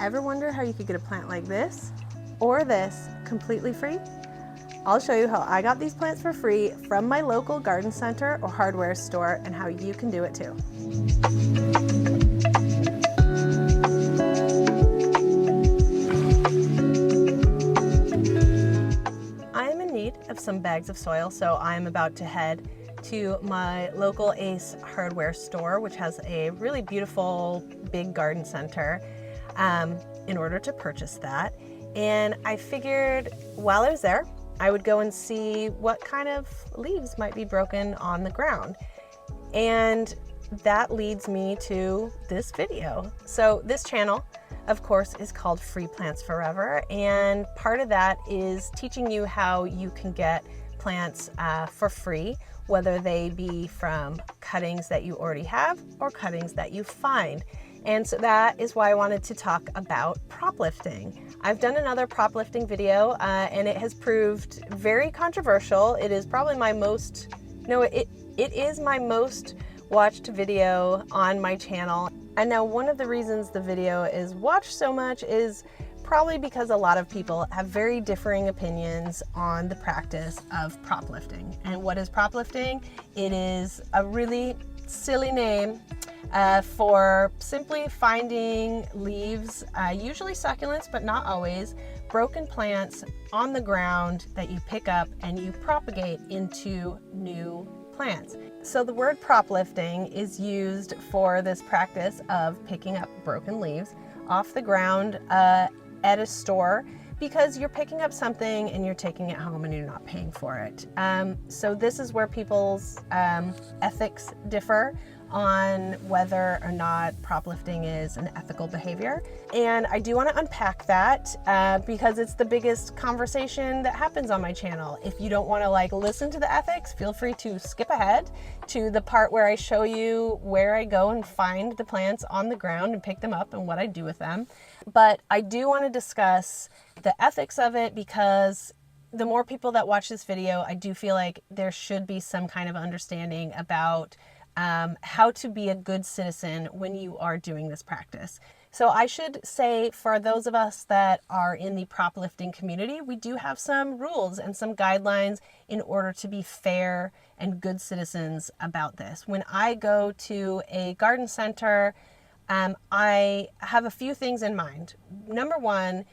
Ever wonder how you could get a plant like this or this completely free? I'll show you how I got these plants for free from my local garden center or hardware store and how you can do it too. I am in need of some bags of soil, so I'm about to head to my local Ace hardware store, which has a really beautiful big garden center, in order to purchase that. And I figured while I was there, I would go and see what kind of leaves might be broken on the ground. And that leads me to this video. So this channel, of course, is called Free Plants Forever, and part of that is teaching you how you can get plants for free, whether they be from cuttings that you already have or cuttings that you find. And so that is why I wanted to talk about proplifting. I've done another proplifting video and it has proved very controversial. It is probably my most, it is my most watched video on my channel. And now one of the reasons the video is watched so much is probably because a lot of people have very differing opinions on the practice of proplifting. And what is proplifting? It is a really silly name for simply finding leaves, usually succulents, but not always, broken plants on the ground that you pick up and you propagate into new plants. So the word proplifting is used for this practice of picking up broken leaves off the ground at a store, because you're picking up something and you're taking it home and you're not paying for it. So this is where people's ethics differ on whether or not proplifting is an ethical behavior. And I do want to unpack that because it's the biggest conversation that happens on my channel. If you don't want to listen to the ethics, feel free to skip ahead to the part where I show you where I go and find the plants on the ground and pick them up and what I do with them. But I do want to discuss the ethics of it, because the more people that watch this video, I do feel like there should be some kind of understanding about how to be a good citizen when you are doing this practice. So I should say, for those of us that are in the proplifting community, we do have some rules and some guidelines in order to be fair and good citizens about this. When I go to a garden center, I have a few things in mind. Number one,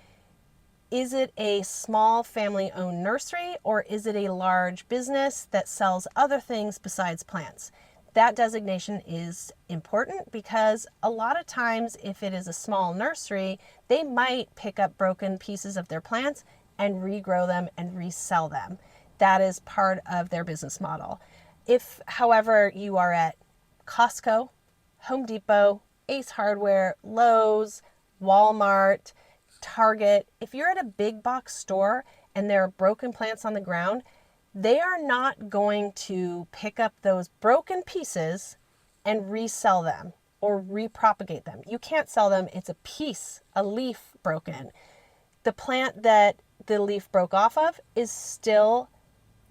is it a small family-owned nursery, or is it a large business that sells other things besides plants? That designation is important, because a lot of times if it is a small nursery, they might pick up broken pieces of their plants and regrow them and resell them. That is part of their business model. If, however, you are at Costco, Home Depot, Ace Hardware, Lowe's, Walmart, Target, if you're at a big box store and there are broken plants on the ground, they are not going to pick up those broken pieces and resell them or repropagate them. You can't sell them. It's a piece, a leaf broken. The plant that the leaf broke off of is still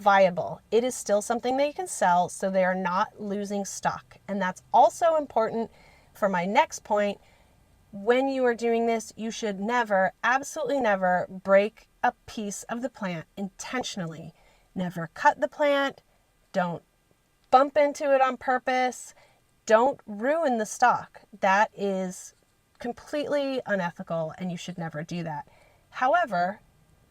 viable. It is still something they can sell, so they are not losing stock. And that's also important for my next point. When you are doing this, you should never, absolutely never, break a piece of the plant intentionally. Never cut the plant. Don't bump into it on purpose. Don't ruin the stock. That is completely unethical, and you should never do that. However,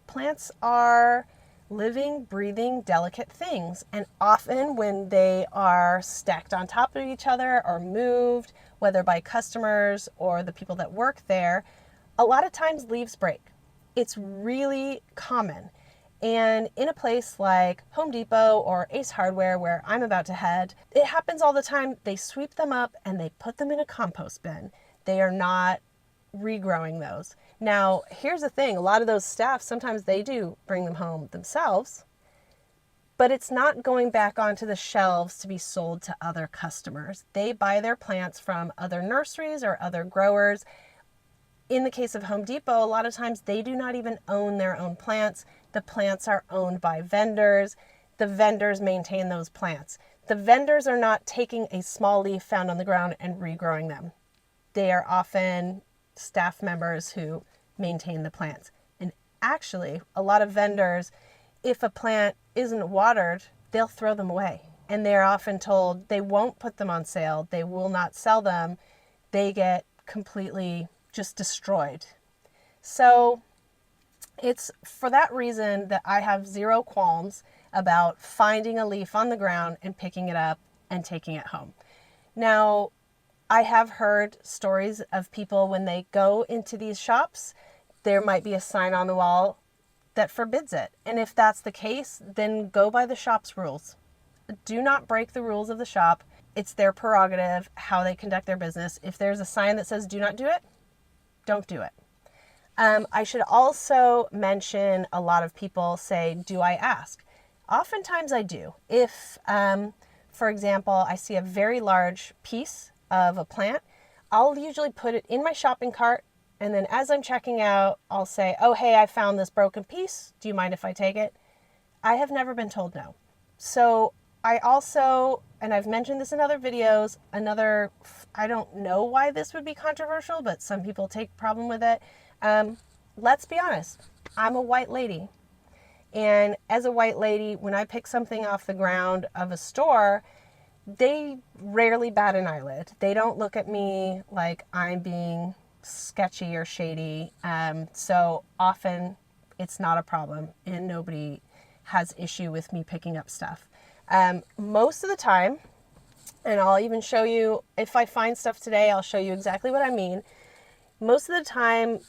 plants are living, breathing, delicate things, and often when they are stacked on top of each other or moved, whether by customers or the people that work there, a lot of times leaves break. It's really common. And in a place like Home Depot or Ace Hardware, where I'm about to head, it happens all the time. They sweep them up and they put them in a compost bin. They are not regrowing those. Now, here's the thing. A lot of those staff, sometimes they do bring them home themselves, but it's not going back onto the shelves to be sold to other customers. They buy their plants from other nurseries or other growers. In the case of Home Depot, a lot of times they do not even own their own plants. The plants are owned by vendors. The vendors maintain those plants. The vendors are not taking a small leaf found on the ground and regrowing them. They are often staff members who maintain the plants. And actually, a lot of vendors, if a plant isn't watered, they'll throw them away. And they're often told they won't put them on sale, they will not sell them, they get completely just destroyed. So it's for that reason that I have zero qualms about finding a leaf on the ground and picking it up and taking it home. Now, I have heard stories of people when they go into these shops, there might be a sign on the wall that forbids it. And if that's the case, then go by the shop's rules. Do not break the rules of the shop. It's their prerogative how they conduct their business. If there's a sign that says do not do it, don't do it. I should also mention, a lot of people say, do I ask? Oftentimes I do. If, for example, I see a very large piece of a plant, I'll usually put it in my shopping cart, and then as I'm checking out, I'll say, oh, hey, I found this broken piece. Do you mind if I take it? I have never been told no. So I also, and I've mentioned this in other videos, I don't know why this would be controversial, but some people take problem with it. Let's be honest, I'm a white lady. And as a white lady, when I pick something off the ground of a store, they rarely bat an eyelid. They don't look at me like I'm being sketchy or shady. So often it's not a problem and nobody has issue with me picking up stuff. Most of the time, and I'll even show you, if I find stuff today, I'll show you exactly what I mean. Most of the time,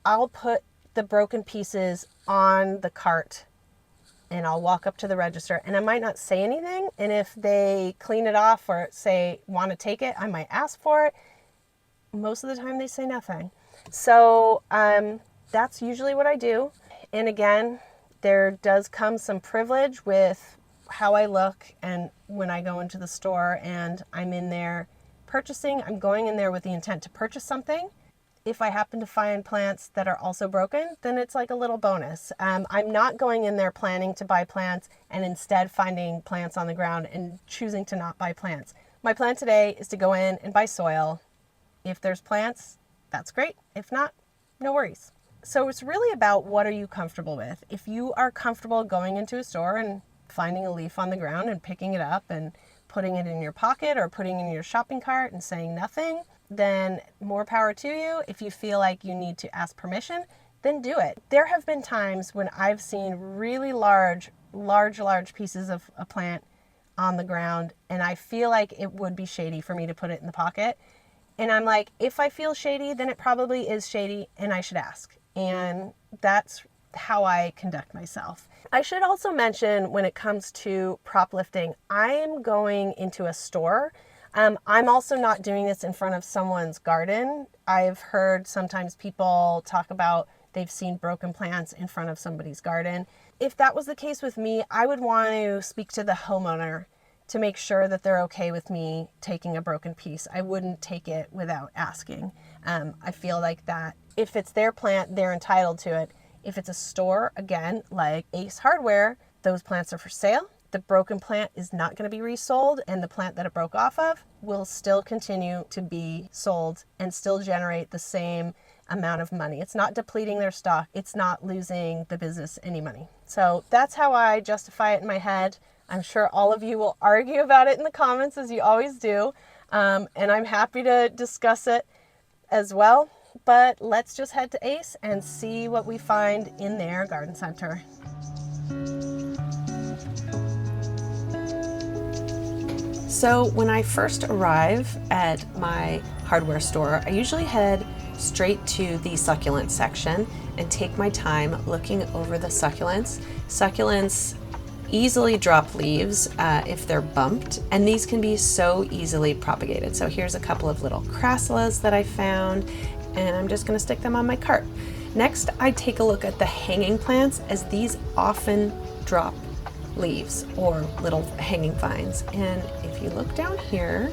I'll put the broken pieces on the cart and I'll walk up to the register and I might not say anything. And if they clean it off or say, want to take it, I might ask for it. Most of the time they say nothing. So that's usually what I do. And again, there does come some privilege with how I look, and when I go into the store and I'm in there purchasing, I'm going in there with the intent to purchase something. If I happen to find plants that are also broken, then it's like a little bonus. I'm not going in there planning to buy plants and instead finding plants on the ground and choosing to not buy plants. My plan today is to go in and buy soil. If there's plants, that's great. If not, no worries. So it's really about, what are you comfortable with? If you are comfortable going into a store and finding a leaf on the ground and picking it up and putting it in your pocket or putting it in your shopping cart and saying nothing, then more power to you. If you feel like you need to ask permission, then do it. There have been times when I've seen really large pieces of a plant on the ground, and I feel like it would be shady for me to put it in the pocket. And I'm like, if I feel shady, then it probably is shady and I should ask. And that's how I conduct myself. I should also mention, when it comes to proplifting, I am going into a store. I'm also not doing this in front of someone's garden. I've heard sometimes people talk about they've seen broken plants in front of somebody's garden. If that was the case with me, I would want to speak to the homeowner to make sure that they're okay with me taking a broken piece. I wouldn't take it without asking. I feel like that if it's their plant, they're entitled to it. If it's a store, again, like Ace Hardware, those plants are for sale. The broken plant is not going to be resold, and the plant that it broke off of will still continue to be sold and still generate the same amount of money. It's not depleting their stock. It's not losing the business any money. So that's how I justify it in my head. I'm sure all of you will argue about it in the comments, as you always do. And I'm happy to discuss it as well. But let's just head to Ace and see what we find in their garden center. So when I first arrive at my hardware store, I usually head straight to the succulent section and take my time looking over the succulents. Succulents easily drop leaves if they're bumped, and these can be so easily propagated. So here's a couple of little crassulas that I found, and I'm just going to stick them on my cart. Next, I take a look at the hanging plants, as these often drop leaves or little hanging vines. And if you look down here,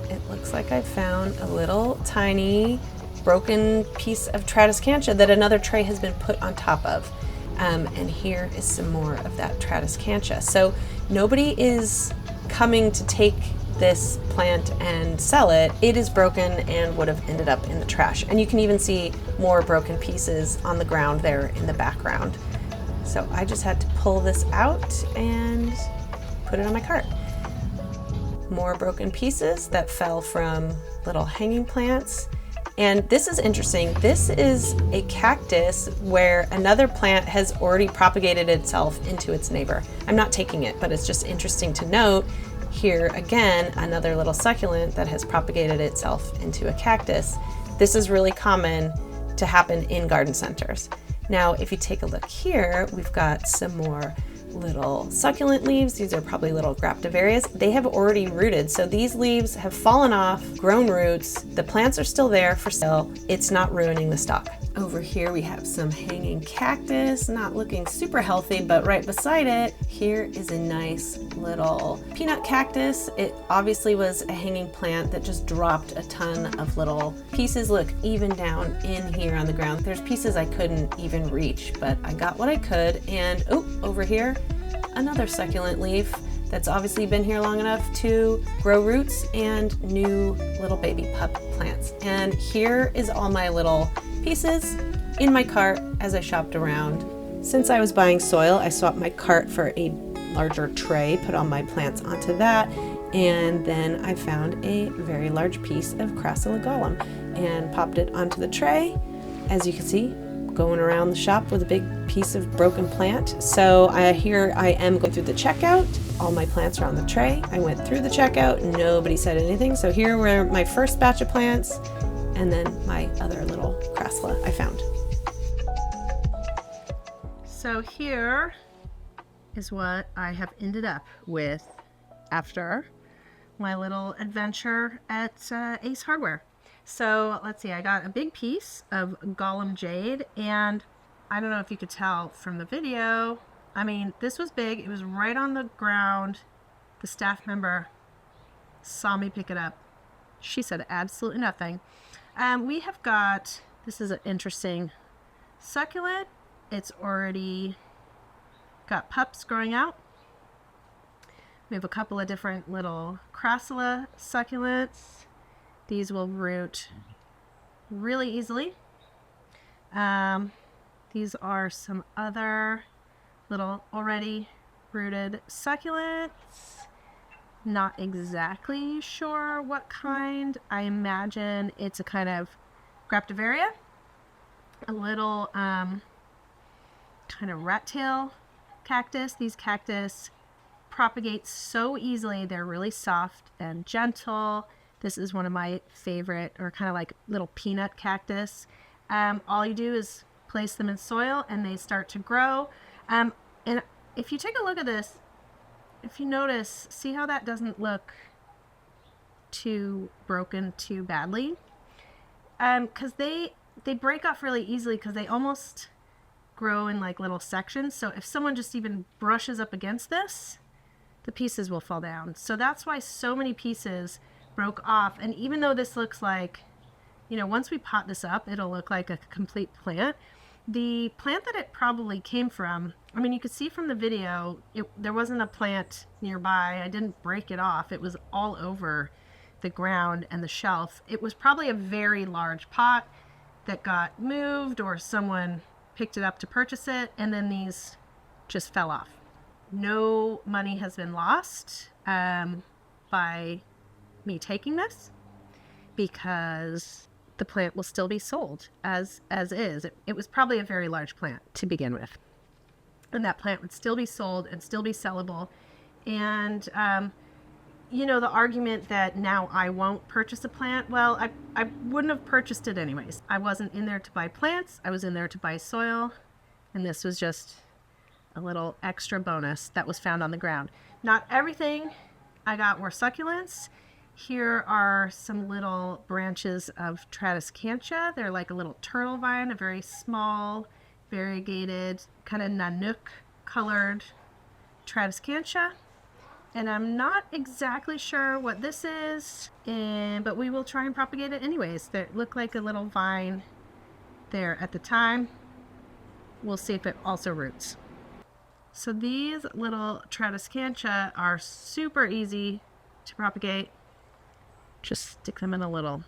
it looks like I found a little tiny broken piece of Tradescantia that another tray has been put on top of. And here is some more of that Tradescantia. So nobody is coming to take this plant and sell it, it is broken and would have ended up in the trash. And you can even see more broken pieces on the ground there in the background. So I just had to pull this out and put it on my cart. More broken pieces that fell from little hanging plants. And this is interesting. This is a cactus where another plant has already propagated itself into its neighbor. I'm not taking it, but it's just interesting to note here again, another little succulent that has propagated itself into a cactus. This is really common to happen in garden centers. Now, if you take a look here, we've got some more little succulent leaves. These are probably little graptivarias. They have already rooted. So these leaves have fallen off, grown roots. The plants are still there for sale. It's not ruining the stock. Over here we have some hanging cactus, not looking super healthy, but right beside it, here is a nice little peanut cactus. It obviously was a hanging plant that just dropped a ton of little pieces. Look, even down in here on the ground, there's pieces I couldn't even reach, but I got what I could. And oh, over here, another succulent leaf that's obviously been here long enough to grow roots and new little baby pup plants. And here is all my little pieces in my cart as I shopped around. Since I was buying soil, I swapped my cart for a larger tray, put all my plants onto that, and then I found a very large piece of Crassulagollum and popped it onto the tray. As you can see, going around the shop with a big piece of broken plant. So here I am going through the checkout. All my plants are on the tray. I went through the checkout, nobody said anything. So here were my first batch of plants, and then my other little crassula I found. So here is what I have ended up with after my little adventure at Ace Hardware. So let's see, I got a big piece of Gollum Jade, and I don't know if you could tell from the video, I mean, this was big. It was right on the ground. The staff member saw me pick it up. She said absolutely nothing. We have got, this is an interesting succulent. It's already got pups growing out. We have a couple of different little crassula succulents. These will root really easily. These are some other little already rooted succulents. Not exactly sure what kind. I imagine it's a kind of graptivaria. A little kind of rat tail cactus. These cactus propagate so easily. They're really soft and gentle. This is one of my favorite, or kind of like little peanut cactus. All you do is place them in soil and they start to grow. And if you take a look at this, if you notice, see how that doesn't look too broken too badly? Because they break off really easily because they almost grow in like little sections. So if someone just even brushes up against this, the pieces will fall down. So that's why so many pieces broke off. And even though this looks like, you know, once we pot this up, it'll look like a complete plant. The plant that it probably came from, I mean, you could see from the video, there wasn't a plant nearby. I didn't break it off. It was all over the ground and the shelf. It was probably a very large pot that got moved, or someone picked it up to purchase it, and then these just fell off. No money has been lost by me taking this, because the plant will still be sold as is. It was probably a very large plant to begin with, and that plant would still be sold and still be sellable. And you know, the argument that now I won't purchase a plant, well, I wouldn't have purchased it anyways. I wasn't in there to buy plants. I was in there to buy soil, and this was just a little extra bonus that was found on the ground. Not everything I got were succulents. Here are some little branches of Tradescantia. They're like a little turtle vine, a very small, variegated, kind of Nanook colored Tradescantia. And I'm not exactly sure what this is, but we will try and propagate it anyways. They look like a little vine there at the time. We'll see if it also roots. So these little Tradescantia are super easy to propagate, just stick them in a little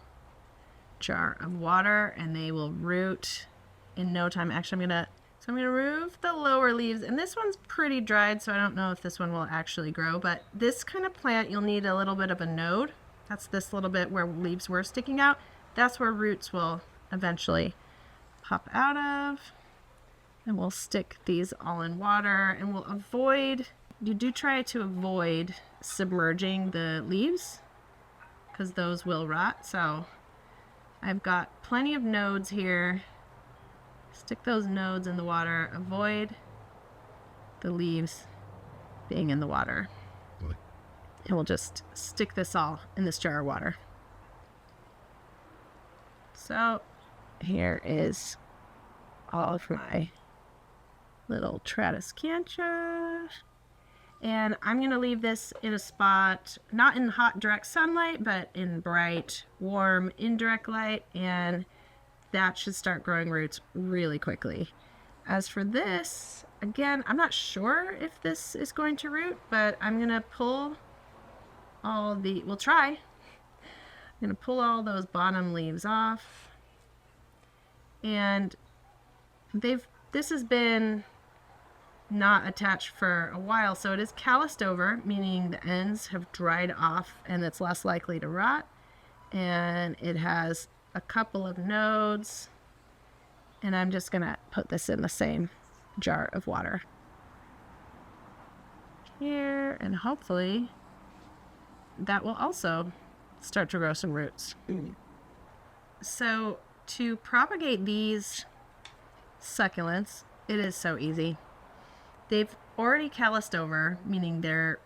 jar of water and they will root in no time. Actually, I'm gonna remove the lower leaves, and this one's pretty dried, so I don't know if this one will actually grow, but this kind of plant, you'll need a little bit of a node. That's this little bit where leaves were sticking out. That's where roots will eventually pop out of. And we'll stick these all in water, and we'll avoid, you do try to avoid submerging the leaves because those will rot. So I've got plenty of nodes here. Stick those nodes in the water. Avoid the leaves being in the water. And we'll just stick this all in this jar of water. So here is all of my little Tradescantia. And I'm going to leave this in a spot, not in hot direct sunlight, but in bright, warm, indirect light, and that should start growing roots really quickly. As for this, again, I'm not sure if this is going to root, but I'm going to pull all the, we'll try. I'm going to pull all those bottom leaves off. And this has been not attached for a while, so it is calloused over, meaning the ends have dried off and it's less likely to rot. And it has a couple of nodes, and I'm just gonna put this in the same jar of water here, and hopefully that will also start to grow some roots. So to propagate these succulents, it is so easy. They've already calloused over, meaning they're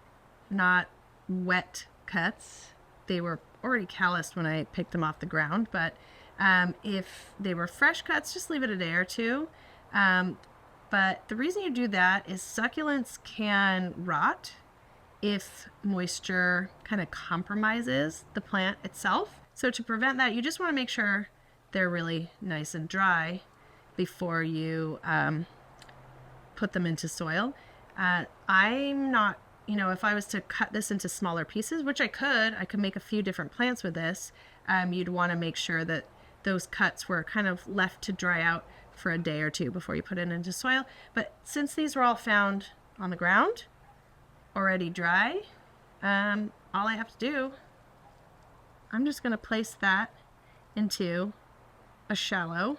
not wet cuts. They were already calloused when I picked them off the ground, but if they were fresh cuts, just leave it a day or two. But the reason you do that is succulents can rot if moisture kind of compromises the plant itself. So to prevent that, you just want to make sure they're really nice and dry before you put them into soil. I'm not, if I was to cut this into smaller pieces, which I could make a few different plants with this. You'd want to make sure that those cuts were kind of left to dry out for a day or two before you put it into soil. But since these were all found on the ground, already dry, all I have to do, I'm just going to place that into a shallow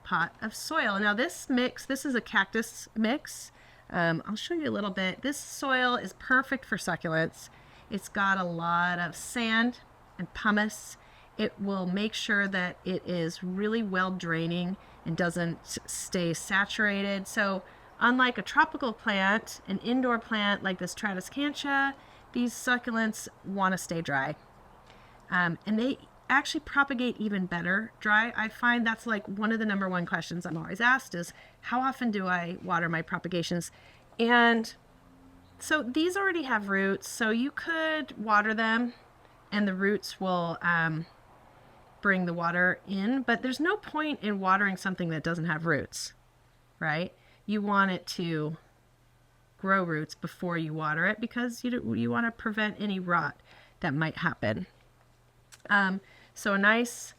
pot of soil. Now this mix, this is a cactus mix. I'll show you a little bit. This soil is perfect for succulents. It's got a lot of sand and pumice. It will make sure that it is really well draining and doesn't stay saturated. So unlike a tropical plant, an indoor plant like this Tradescantia, these succulents want to stay dry. And they actually propagate even better dry. I find that's like one of the number one questions I'm always asked is, how often do I water my propagations? And so these already have roots, so you could water them and the roots will bring the water in, but there's no point in watering something that doesn't have roots, right? You want it to grow roots before you water it because you want to prevent any rot that might happen. So a nice,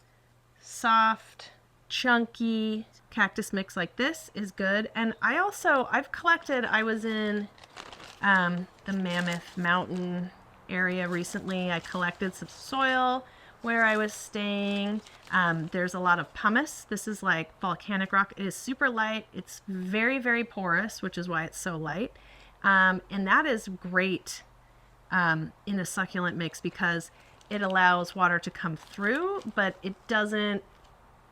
soft, chunky cactus mix like this is good. And I've collected, I was in the Mammoth Mountain area recently. I collected some soil where I was staying. There's a lot of pumice. This is like volcanic rock. It is super light. It's very, very porous, which is why it's so light. And that is great in a succulent mix because it allows water to come through, but it doesn't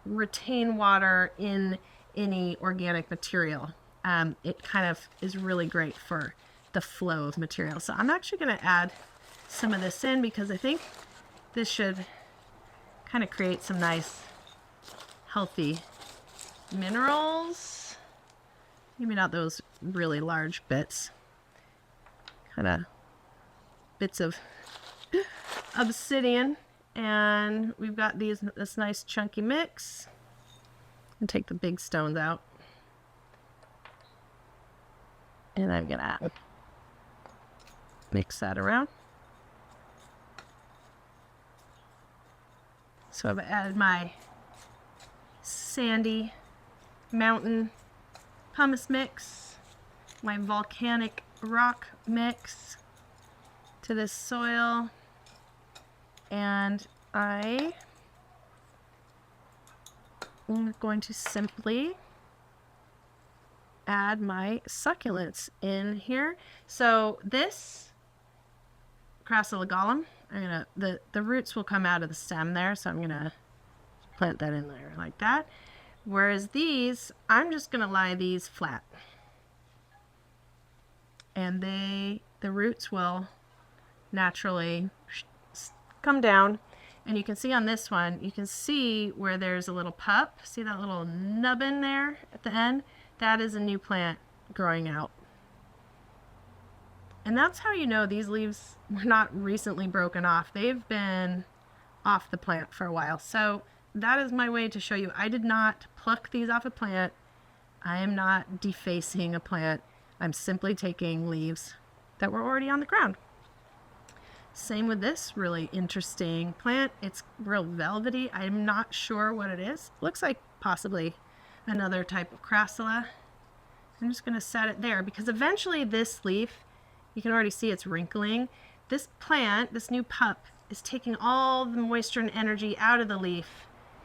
retain water in any organic material. It kind of is really great for the flow of material. So I'm actually going to add some of this in because I think this should kind of create some nice, healthy minerals. Maybe not those really large bits. Kind of bits of obsidian, and we've got this nice chunky mix. And take the big stones out, and I'm gonna mix that around. So I've added my sandy mountain pumice mix, my volcanic rock mix to this soil, and I am going to simply add my succulents in here. So this Crassulagollum, the roots will come out of the stem there, so I'm gonna plant that in there like that. Whereas these, I'm just gonna lie these flat, and the roots will naturally come down. And you can see on this one, you can see where there's a little pup. See that little nubbin there at the end? That is a new plant growing out. And that's how you know these leaves were not recently broken off. They've been off the plant for a while. So that is my way to show you. I did not pluck these off a plant. I am not defacing a plant. I'm simply taking leaves that were already on the ground. Same with this really interesting plant. It's real velvety. I'm not sure what it is. Looks like possibly another type of crassula. I'm just going to set it there because eventually this leaf, you can already see it's wrinkling. This plant, this new pup, is taking all the moisture and energy out of the leaf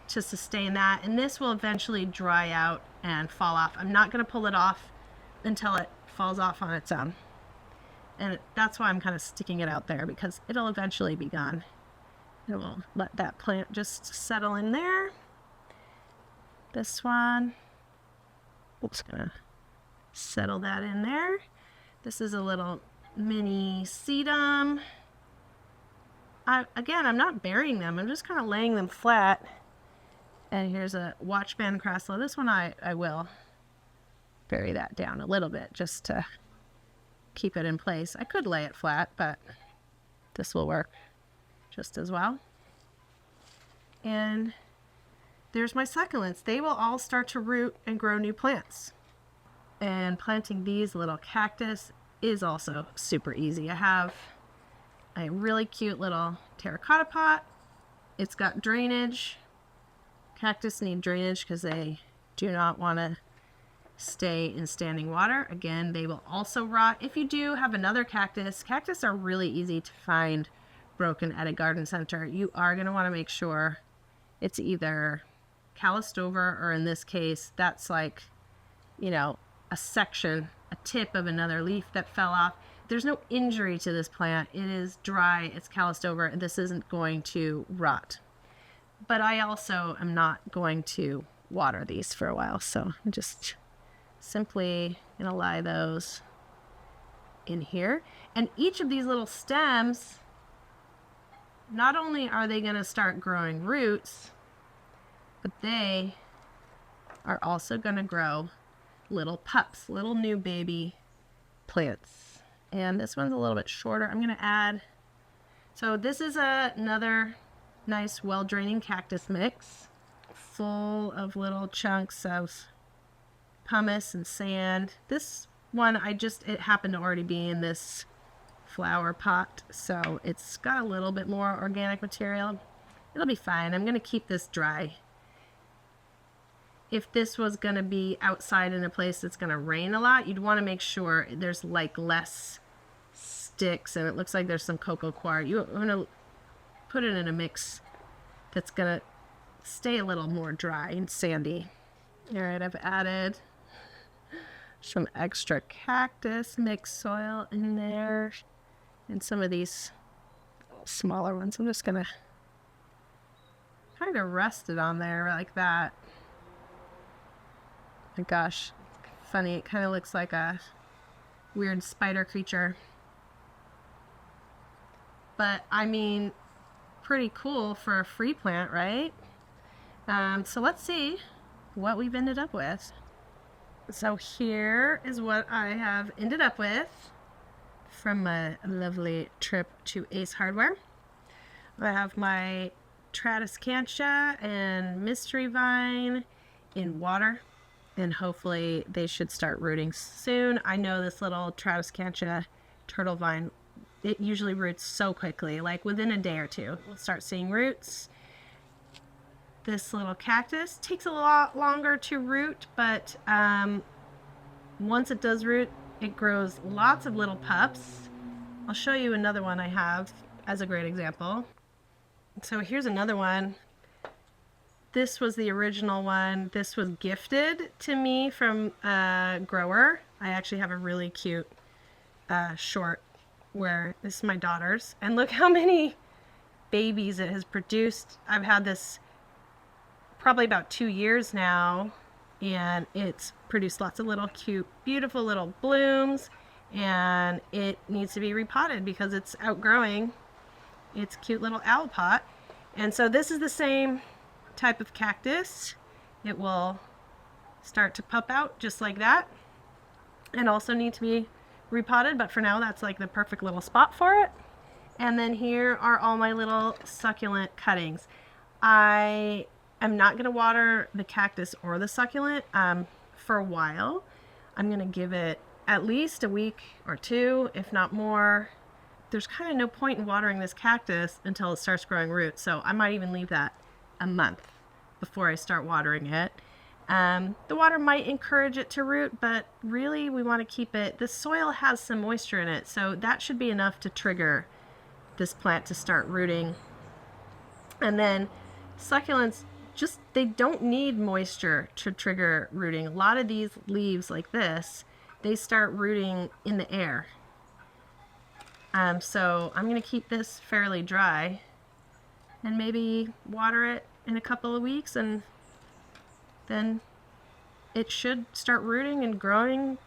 to sustain that, and this will eventually dry out and fall off. I'm not going to pull it off until it falls off on its own. And that's why I'm kind of sticking it out there, because it'll eventually be gone. And we'll let that plant just settle in there. This one, oops, gonna settle that in there. This is a little mini sedum. Again, I'm not burying them. I'm just kind of laying them flat. And here's a watchband crassula. This one I will bury that down a little bit just to keep it in place. I could lay it flat, but this will work just as well. And there's my succulents. They will all start to root and grow new plants. And planting these little cactus is also super easy. I have a really cute little terracotta pot. It's got drainage. Cactus need drainage because they do not want to stay in standing water. Again, they will also rot. If you do have another cactus, cactus are really easy to find broken at a garden center. You are going to want to make sure it's either calloused over, or in this case, that's like, you know, a section, a tip of another leaf that fell off. There's no injury to this plant. It is dry, it's calloused over, and this isn't going to rot. But I also am not going to water these for a while, so I'm just simply gonna lie those in here. And each of these little stems, not only are they gonna start growing roots, but they are also gonna grow little pups, little new baby plants. And this one's a little bit shorter. I'm gonna add, so this is another nice well-draining cactus mix, full of little chunks of pumice and sand. This one, it happened to already be in this flower pot, so it's got a little bit more organic material. It'll be fine. I'm gonna keep this dry. If this was gonna be outside in a place that's gonna rain a lot, you'd wanna make sure there's like less sticks, and it looks like there's some cocoa coir. You wanna put it in a mix that's gonna stay a little more dry and sandy. All right, I've added some extra cactus mixed soil in there, and some of these smaller ones. I'm just gonna kind of rest it on there like that. My gosh, funny, it kind of looks like a weird spider creature. But I mean, pretty cool for a free plant, right? So let's see what we've ended up with. So here is what I have ended up with from my lovely trip to Ace Hardware. I have my Tradescantia and Mystery Vine in water, and hopefully they should start rooting soon. I know this little Tradescantia turtle vine, it usually roots so quickly, like within a day or two. We'll start seeing roots. This little cactus takes a lot longer to root, but once it does root, it grows lots of little pups. I'll show you another one I have as a great example. So here's another one. This was the original one. This was gifted to me from a grower. I actually have a really cute short where this is my daughter's. And look how many babies it has produced. I've had this probably about 2 years now, and it's produced lots of little cute, beautiful little blooms, and it needs to be repotted because it's outgrowing its cute little owl pot. And so this is the same type of cactus. It will start to pup out just like that and also need to be repotted, but for now that's like the perfect little spot for it. And then here are all my little succulent cuttings. I am not going to water the cactus or the succulent for a while. I'm going to give it at least a week or two, if not more. There's kind of no point in watering this cactus until it starts growing roots, so I might even leave that a month before I start watering it. The water might encourage it to root, but really we want to keep it, the soil has some moisture in it, so that should be enough to trigger this plant to start rooting. And then succulents, just, they don't need moisture to trigger rooting. A lot of these leaves like this, they start rooting in the air. So I'm going to keep this fairly dry and maybe water it in a couple of weeks, and then it should start rooting and growing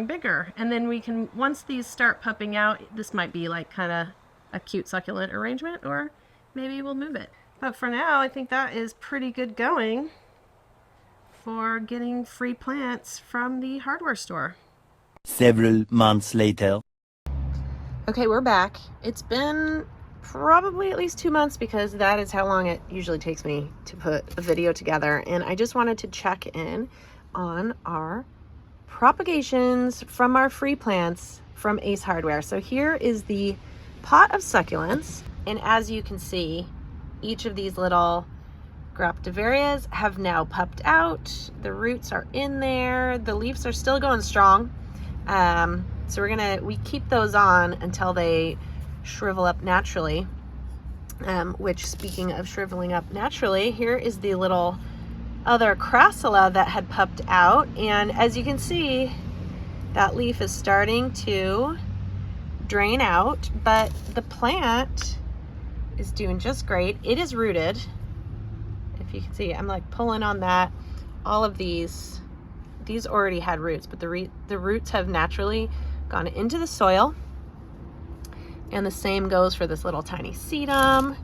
bigger. And then we can, once these start pupping out, this might be like kind of a cute succulent arrangement, or maybe we'll move it. But for now, I think that is pretty good going for getting free plants from the hardware store. Several months later. Okay, we're back. It's been probably at least 2 months because that is how long it usually takes me to put a video together. And I just wanted to check in on our propagations from our free plants from Ace Hardware. So here is the pot of succulents. And as you can see, each of these little Graptivarias have now pupped out. The roots are in there. The leaves are still going strong. So we keep those on until they shrivel up naturally, which, speaking of shriveling up naturally, here is the little other crassula that had pupped out, and as you can see, that leaf is starting to drain out, but the plant is doing just great. It is rooted. If you can see, I'm like pulling on that. All of these already had roots, but the roots have naturally gone into the soil. And the same goes for this little tiny sedum.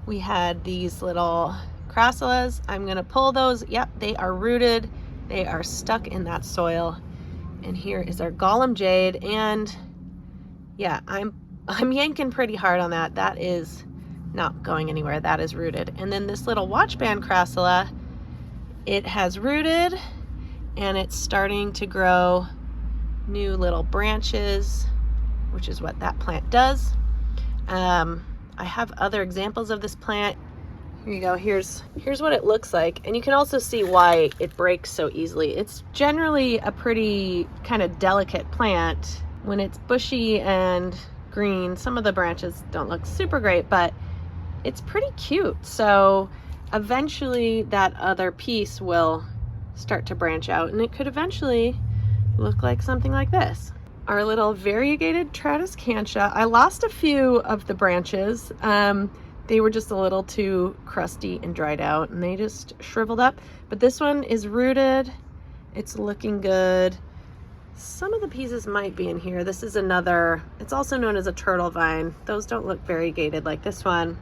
We had these little crassulas. I'm gonna pull those. Yep, they are rooted. They are stuck in that soil. And here is our Golem Jade. And yeah, I'm yanking pretty hard on that. That is not going anywhere. That is rooted. And then this little watchband crassula, it has rooted and it's starting to grow new little branches, which is what that plant does. I have other examples of this plant. Here you go. Here's what it looks like. And you can also see why it breaks so easily. It's generally a pretty kind of delicate plant. When it's bushy and green, some of the branches don't look super great, but it's pretty cute. So eventually that other piece will start to branch out, and it could eventually look like something like this. Our little variegated Tradescantia, I lost a few of the branches. They were just a little too crusty and dried out, and they just shriveled up. But this one is rooted. It's looking good. Some of the pieces might be in here. This is another, it's also known as a turtle vine. Those don't look variegated like this one.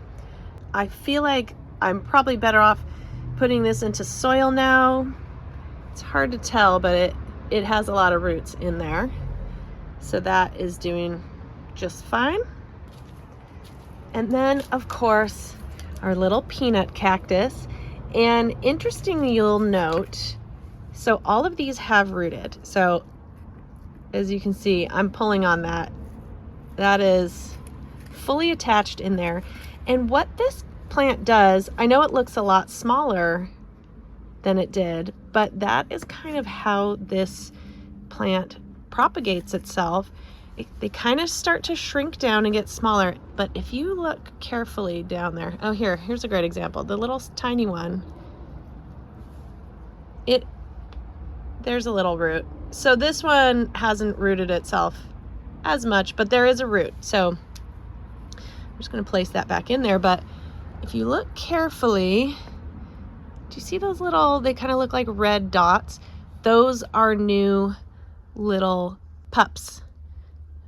I feel like I'm probably better off putting this into soil now. It's hard to tell, but it has a lot of roots in there. So that is doing just fine. And then, of course, our little peanut cactus. And interestingly, you'll note, so all of these have rooted. So as you can see, I'm pulling on that. That is fully attached in there. And what this plant does, I know it looks a lot smaller than it did, but that is kind of how this plant propagates itself. They kind of start to shrink down and get smaller, but if you look carefully down there, oh, here's a great example. The little tiny one, there's a little root. So this one hasn't rooted itself as much, but there is a root. So I'm just going to place that back in there. But if you look carefully, do you see those little, they kind of look like red dots? Those are new little pups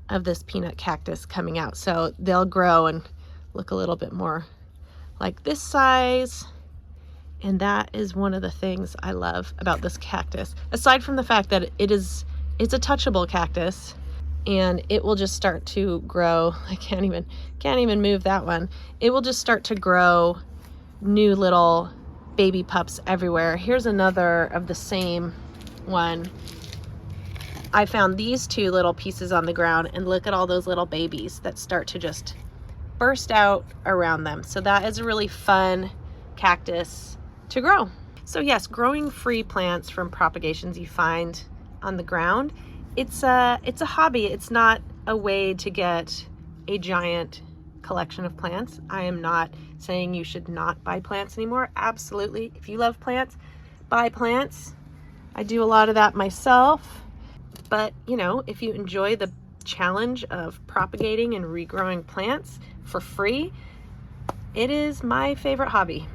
of this peanut cactus coming out. So they'll grow and look a little bit more like this size. And that is one of the things I love about this cactus, aside from the fact that it's a touchable cactus, and it will just start to grow. I can't even move that one. It will just start to grow new little baby pups everywhere. Here's another of the same one. I found these two little pieces on the ground, and look at all those little babies that start to just burst out around them. So that is a really fun cactus to grow. So yes, growing free plants from propagations you find on the ground, it's a hobby. It's not a way to get a giant collection of plants. I am not saying you should not buy plants anymore. Absolutely. If you love plants, buy plants. I do a lot of that myself. But, you know, if you enjoy the challenge of propagating and regrowing plants for free, it is my favorite hobby.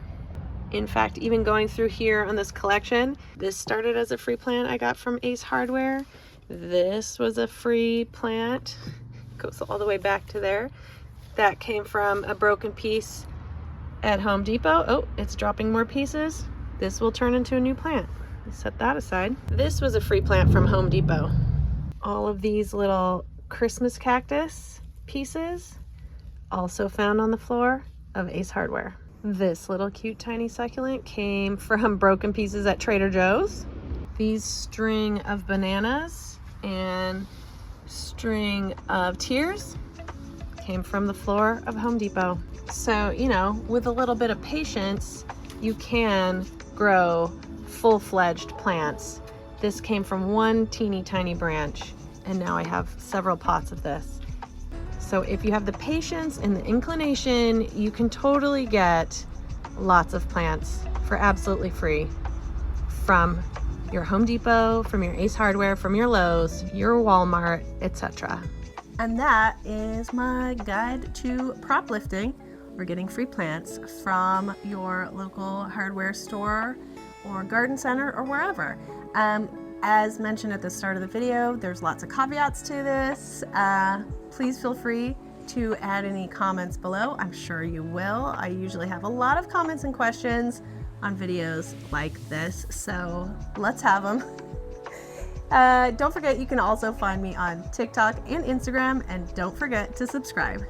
In fact, even going through here on this collection, this started as a free plant I got from Ace Hardware. This was a free plant, goes all the way back to there. That came from a broken piece at Home Depot. Oh, it's dropping more pieces. This will turn into a new plant. Set that aside. This was a free plant from Home Depot. All of these little Christmas cactus pieces also found on the floor of Ace Hardware. This little cute tiny succulent came from broken pieces at Trader Joe's. These string of bananas and string of tears came from the floor of Home Depot. So, you know, with a little bit of patience, you can grow full-fledged plants. This came from one teeny tiny branch, and now I have several pots of this. So if you have the patience and the inclination, you can totally get lots of plants for absolutely free from your Home Depot, from your Ace Hardware, from your Lowe's, your Walmart, etc. And that is my guide to proplifting, or getting free plants from your local hardware store or garden center or wherever. As mentioned at the start of the video, there's lots of caveats to this. Please feel free to add any comments below. I'm sure you will. I usually have a lot of comments and questions on videos like this, so let's have them. Don't forget, you can also find me on TikTok and Instagram, and don't forget to subscribe.